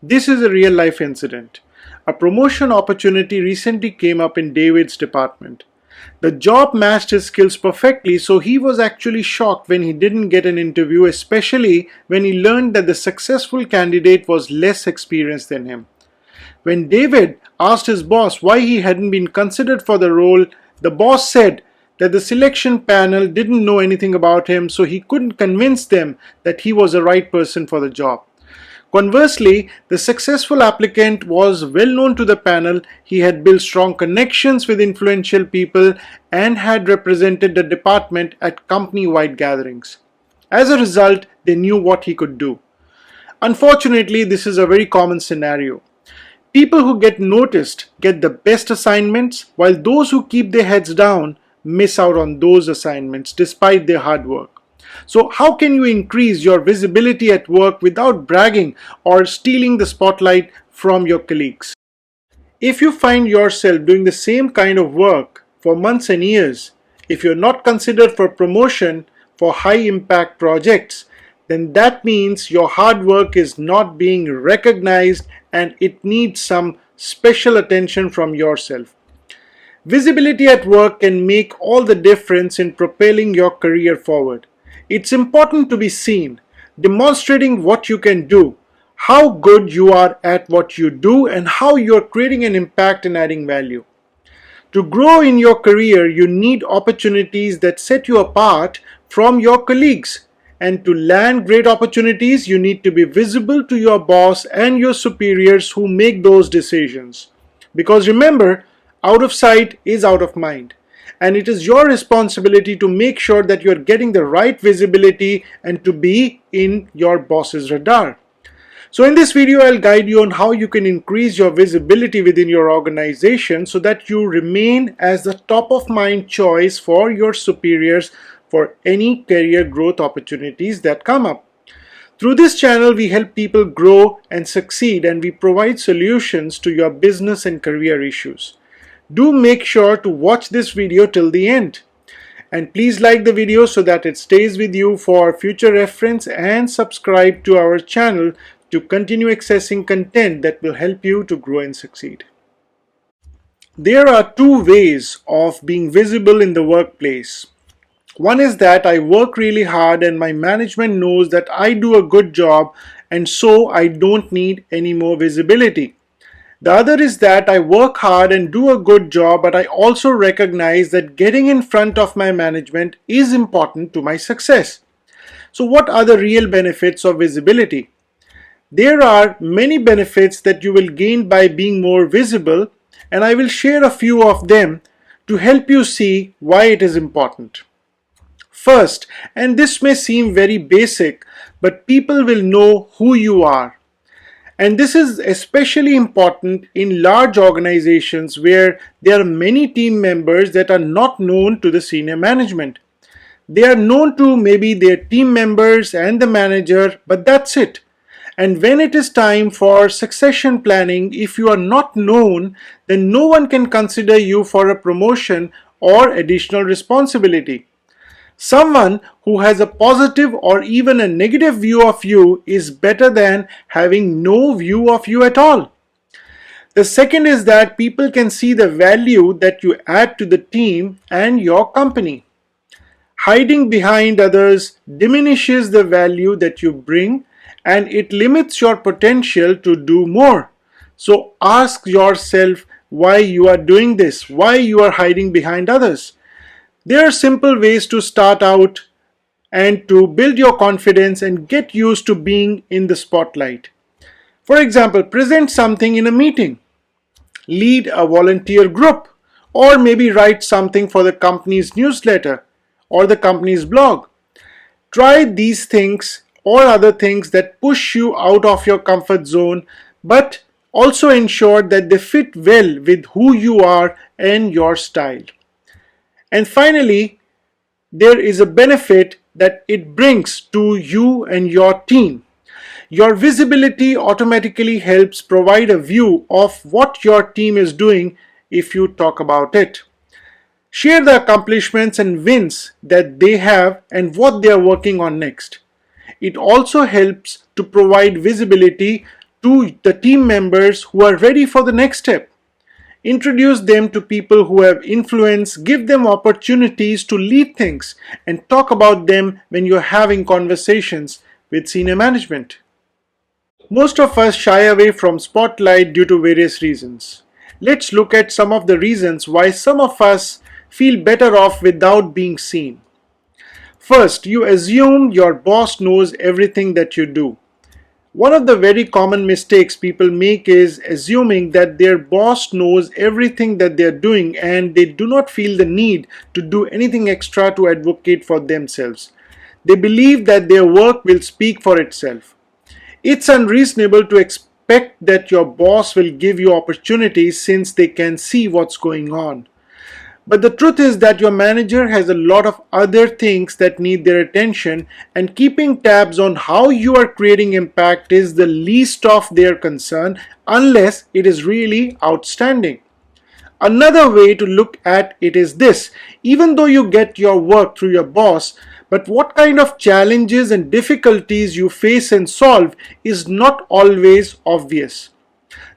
This is a real life incident. A promotion opportunity recently came up in David's department. The job matched his skills perfectly, so he was actually shocked when he didn't get an interview, especially when he learned that the successful candidate was less experienced than him. When David asked his boss why he hadn't been considered for the role, the boss said that the selection panel didn't know anything about him, so he couldn't convince them that he was the right person for the job. Conversely, the successful applicant was well known to the panel. He had built strong connections with influential people and had represented the department at company-wide gatherings. As a result, they knew what he could do. Unfortunately, this is a very common scenario. People who get noticed get the best assignments, while those who keep their heads down miss out on those assignments despite their hard work. So how can you increase your visibility at work without bragging or stealing the spotlight from your colleagues? If you find yourself doing the same kind of work for months and years, if you're not considered for promotion for high impact projects, then that means your hard work is not being recognized and it needs some special attention from yourself. Visibility at work can make all the difference in propelling your career forward. It's important to be seen, demonstrating what you can do, how good you are at what you do, and how you're creating an impact and adding value. To grow in your career, you need opportunities that set you apart from your colleagues. And to land great opportunities, you need to be visible to your boss and your superiors who make those decisions. Because remember, out of sight is out of mind. And it is your responsibility to make sure that you're getting the right visibility and to be in your boss's radar. So in this video, I'll guide you on how you can increase your visibility within your organization so that you remain as the top of mind choice for your superiors for any career growth opportunities that come up. Through this channel, we help people grow and succeed, and we provide solutions to your business and career issues. Do make sure to watch this video till the end. And please like the video so that it stays with you for future reference, and subscribe to our channel to continue accessing content that will help you to grow and succeed. There are two ways of being visible in the workplace. One is that I work really hard and my management knows that I do a good job, and so I don't need any more visibility. The other is that I work hard and do a good job, but I also recognize that getting in front of my management is important to my success. So what are the real benefits of visibility? There are many benefits that you will gain by being more visible, and I will share a few of them to help you see why it is important. First, and this may seem very basic, but people will know who you are. And this is especially important in large organizations where there are many team members that are not known to the senior management. They are known to maybe their team members and the manager, but that's it. And when it is time for succession planning, if you are not known, then no one can consider you for a promotion or additional responsibility. Someone who has a positive or even a negative view of you is better than having no view of you at all. The second is that people can see the value that you add to the team and your company. Hiding behind others diminishes the value that you bring, and it limits your potential to do more. So ask yourself why you are doing this, why you are hiding behind others. There are simple ways to start out and to build your confidence and get used to being in the spotlight. For example, present something in a meeting, lead a volunteer group, or maybe write something for the company's newsletter or the company's blog. Try these things or other things that push you out of your comfort zone, but also ensure that they fit well with who you are and your style. And finally, there is a benefit that it brings to you and your team. Your visibility automatically helps provide a view of what your team is doing if you talk about it. Share the accomplishments and wins that they have and what they are working on next. It also helps to provide visibility to the team members who are ready for the next step. Introduce them to people who have influence, give them opportunities to lead things, and talk about them when you're having conversations with senior management. Most of us shy away from spotlight due to various reasons. Let's look at some of the reasons why some of us feel better off without being seen. First, you assume your boss knows everything that you do. One of the very common mistakes people make is assuming that their boss knows everything that they are doing and they do not feel the need to do anything extra to advocate for themselves. They believe that their work will speak for itself. It's unreasonable to expect that your boss will give you opportunities since they can see what's going on. But the truth is that your manager has a lot of other things that need their attention, and keeping tabs on how you are creating impact is the least of their concern unless it is really outstanding. Another way to look at it is this: even though you get your work through your boss, but what kind of challenges and difficulties you face and solve is not always obvious.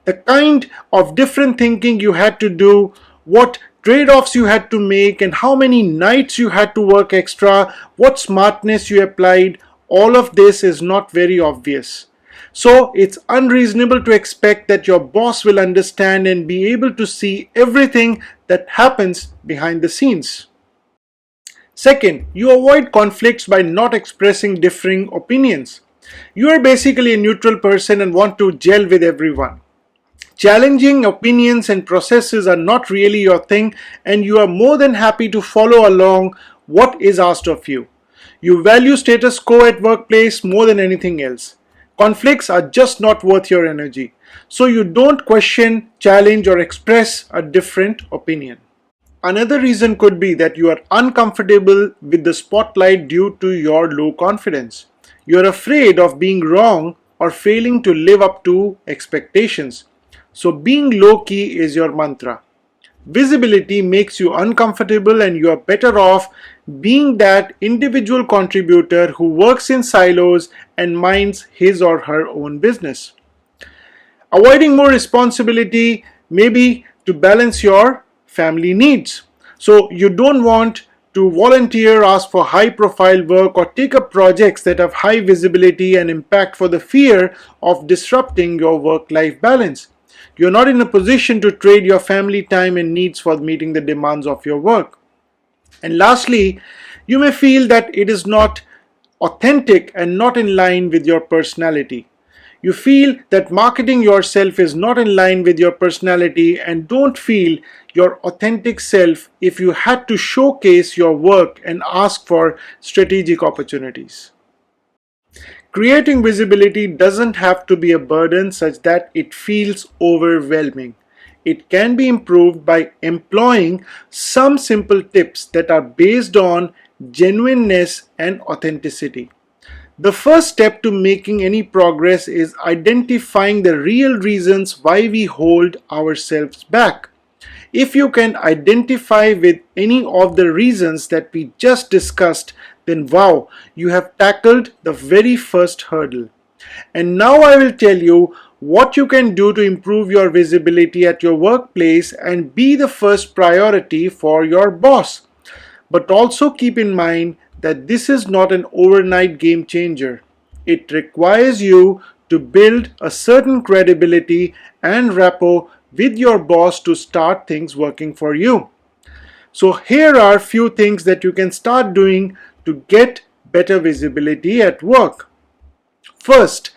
The kind of different thinking you had to do, what trade-offs you had to make, and how many nights you had to work extra, what smartness you applied, all of this is not very obvious. So it's unreasonable to expect that your boss will understand and be able to see everything that happens behind the scenes. Second, you avoid conflicts by not expressing differing opinions. You are basically a neutral person and want to gel with everyone. Challenging opinions and processes are not really your thing, and you are more than happy to follow along what is asked of you. You value status quo at workplace more than anything else. Conflicts are just not worth your energy, so you don't question, challenge, or express a different opinion. Another reason could be that you are uncomfortable with the spotlight due to your low confidence. You are afraid of being wrong or failing to live up to expectations. So being low key is your mantra. Visibility makes you uncomfortable, and you are better off being that individual contributor who works in silos and minds his or her own business. Avoiding more responsibility maybe to balance your family needs. So you don't want to volunteer, ask for high profile work, or take up projects that have high visibility and impact for the fear of disrupting your work life balance. You're not in a position to trade your family time and needs for meeting the demands of your work. And lastly, you may feel that it is not authentic and not in line with your personality. You feel that marketing yourself is not in line with your personality and don't feel your authentic self if you had to showcase your work and ask for strategic opportunities. Creating visibility doesn't have to be a burden such that it feels overwhelming. It can be improved by employing some simple tips that are based on genuineness and authenticity. The first step to making any progress is identifying the real reasons why we hold ourselves back. If you can identify with any of the reasons that we just discussed, then wow, you have tackled the very first hurdle. And now I will tell you what you can do to improve your visibility at your workplace and be the first priority for your boss. But also keep in mind that this is not an overnight game changer. It requires you to build a certain credibility and rapport with your boss to start things working for you. So here are a few things that you can start doing to get better visibility at work. First,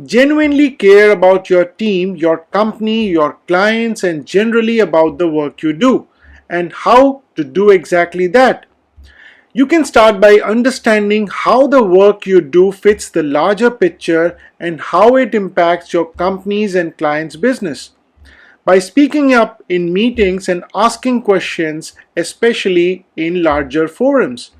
genuinely care about your team, your company, your clients, and generally about the work you do and how to do exactly that. You can start by understanding how the work you do fits the larger picture and how it impacts your company's and clients' business. By speaking up in meetings and asking questions, especially in larger forums.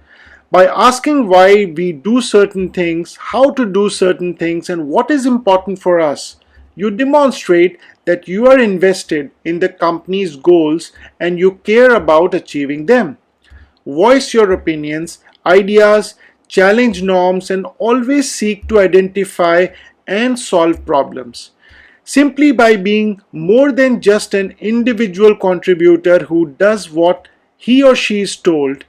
By asking why we do certain things, how to do certain things, and what is important for us, you demonstrate that you are invested in the company's goals and you care about achieving them. Voice your opinions, ideas, challenge norms, and always seek to identify and solve problems. simply by being more than just an individual contributor who does what he or she is told,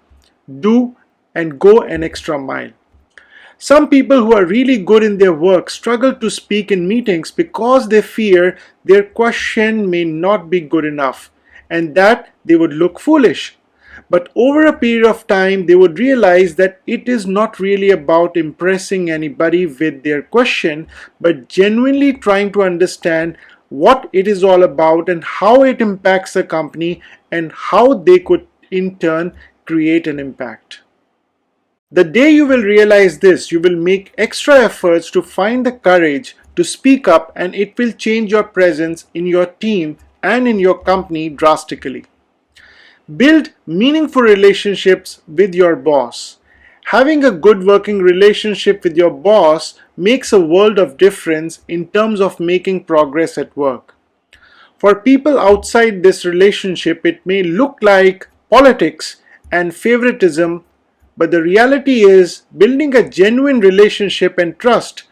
do and go an extra mile. Some people who are really good in their work struggle to speak in meetings because they fear their question may not be good enough and that they would look foolish. But over a period of time, they would realize that it is not really about impressing anybody with their question, but genuinely trying to understand what it is all about and how it impacts the company and how they could in turn create an impact. The day you will realize this, you will make extra efforts to find the courage to speak up, and it will change your presence in your team and in your company drastically. Build meaningful relationships with your boss. Having a good working relationship with your boss makes a world of difference in terms of making progress at work. For people outside this relationship, it may look like politics and favoritism, but the reality is building a genuine relationship and trust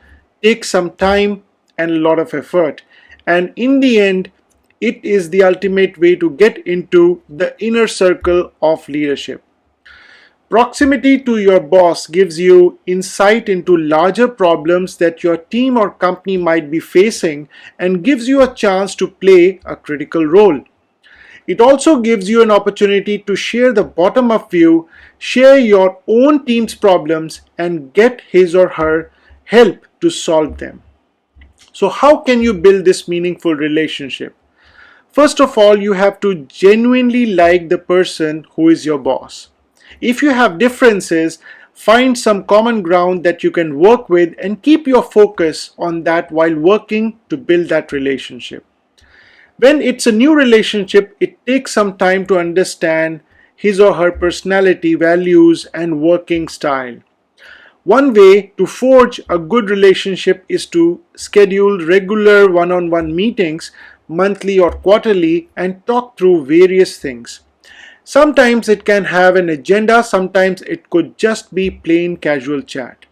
takes some time and a lot of effort. And in the end, it is the ultimate way to get into the inner circle of leadership. Proximity to your boss gives you insight into larger problems that your team or company might be facing and gives you a chance to play a critical role. It also gives you an opportunity to share the bottom up view, share your own team's problems, and get his or her help to solve them. So, how can you build this meaningful relationship? First of all, you have to genuinely like the person who is your boss. If you have differences, find some common ground that you can work with and keep your focus on that while working to build that relationship. When it's a new relationship, it takes some time to understand his or her personality, values, and working style. One way to forge a good relationship is to schedule regular one-on-one meetings, monthly or quarterly, and talk through various things. Sometimes it can have an agenda, sometimes it could just be plain casual chat.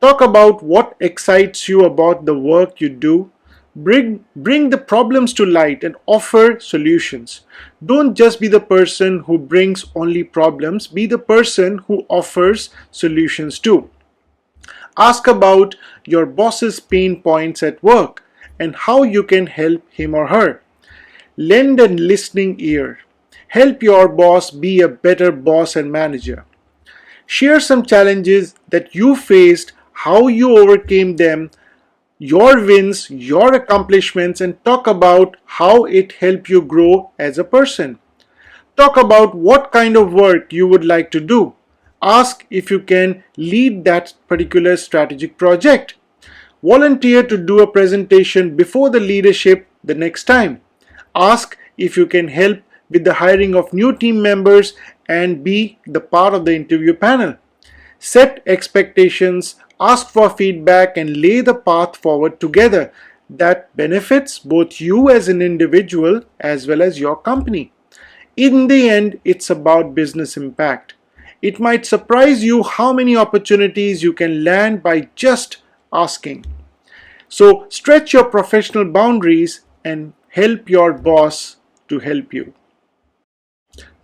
Talk about what excites you about the work you do. Bring the problems to light and offer solutions. Don't just be the person who brings only problems, be the person who offers solutions too. Ask about your boss's pain points at work and how you can help him or her. Lend a listening ear. Help your boss be a better boss and manager. Share some challenges that you faced, how you overcame them, your wins, your accomplishments, and talk about how it helped you grow as a person. Talk about what kind of work you would like to do. Ask if you can lead that particular strategic project. Volunteer to do a presentation before the leadership the next time. Ask if you can help with the hiring of new team members and be the part of the interview panel. Set expectations, ask for feedback, and lay the path forward together that benefits both you as an individual as well as your company. In the end, it's about business impact. It might surprise you how many opportunities you can land by just asking. So stretch your professional boundaries and help your boss to help you.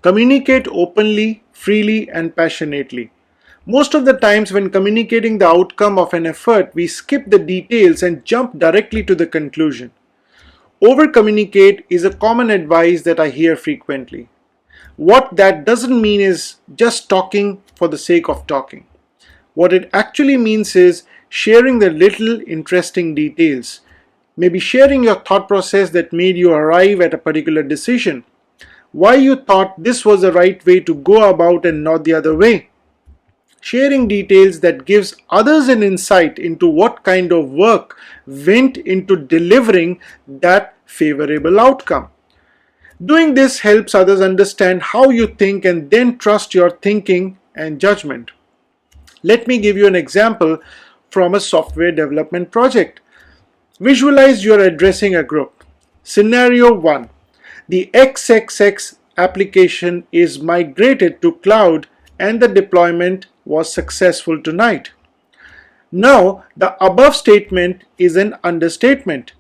Communicate openly, freely, and passionately. Most of the times when communicating the outcome of an effort, we skip the details and jump directly to the conclusion. Over communicate is a common advice that I hear frequently. What that doesn't mean is just talking for the sake of talking. What it actually means is sharing the little interesting details. Maybe sharing your thought process that made you arrive at a particular decision. Why you thought this was the right way to go about and not the other way. Sharing details that gives others an insight into what kind of work went into delivering that favorable outcome. Doing this helps others understand how you think and then trust your thinking and judgment. Let me give you an example from a software development project. Visualize you're addressing a group. Scenario 1. The XXX application is migrated to cloud and the deployment was successful tonight. Now, the above statement is an understatement.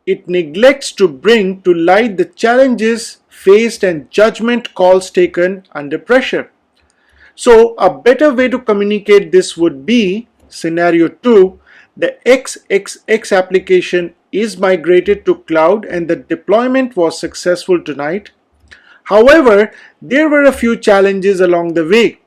It neglects to bring to light the challenges faced and judgment calls taken under pressure. So a better way to communicate this would be scenario 2, the XXX application is migrated to cloud and the deployment was successful tonight. However, there were a few challenges along the way.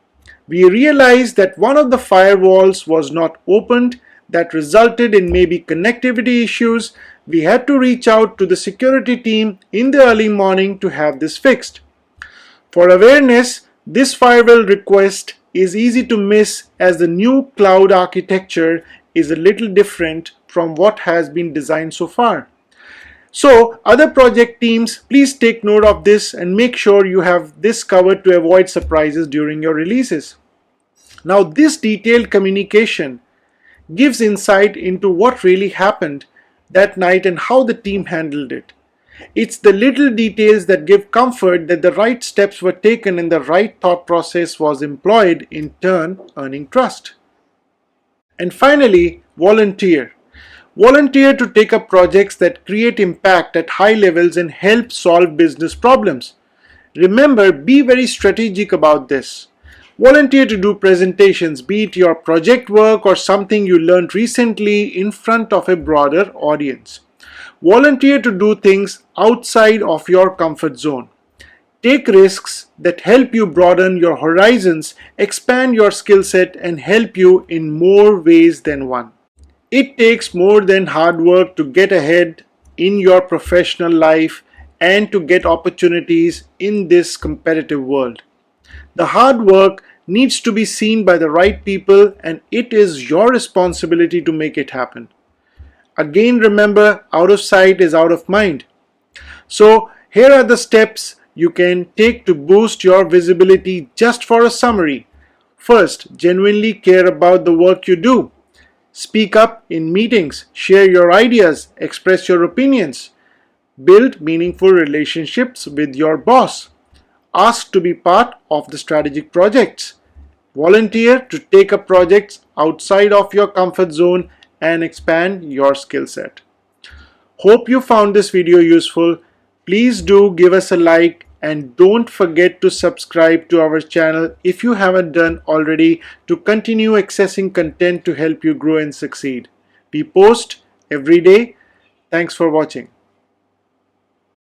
We realized that one of the firewalls was not opened. That resulted in maybe connectivity issues. We had to reach out to the security team in the early morning to have this fixed. For awareness, this firewall request is easy to miss as the new cloud architecture is a little different from what has been designed so far. So, other project teams, please take note of this and make sure you have this covered to avoid surprises during your releases. Now, this detailed communication gives insight into what really happened that night and how the team handled it. It's the little details that give comfort that the right steps were taken and the right thought process was employed, in turn earning trust. And finally, volunteer. Volunteer to take up projects that create impact at high levels and help solve business problems. Remember, be very strategic about this. Volunteer to do presentations, be it your project work or something you learned recently in front of a broader audience. Volunteer to do things outside of your comfort zone. Take risks that help you broaden your horizons, expand your skill set, and help you in more ways than one. It takes more than hard work to get ahead in your professional life and to get opportunities in this competitive world. The hard work needs to be seen by the right people, and it is your responsibility to make it happen. Again, remember, out of sight is out of mind. So, here are the steps you can take to boost your visibility just for a summary. First, genuinely care about the work you do. Speak up in meetings, share your ideas, express your opinions. Build meaningful relationships with your boss. Ask to be part of the strategic projects. Volunteer to take up projects outside of your comfort zone and expand your skill set. Hope you found this video useful. Please do give us a like and don't forget to subscribe to our channel if you haven't done already to continue accessing content to help you grow and succeed. We post every day. Thanks for watching.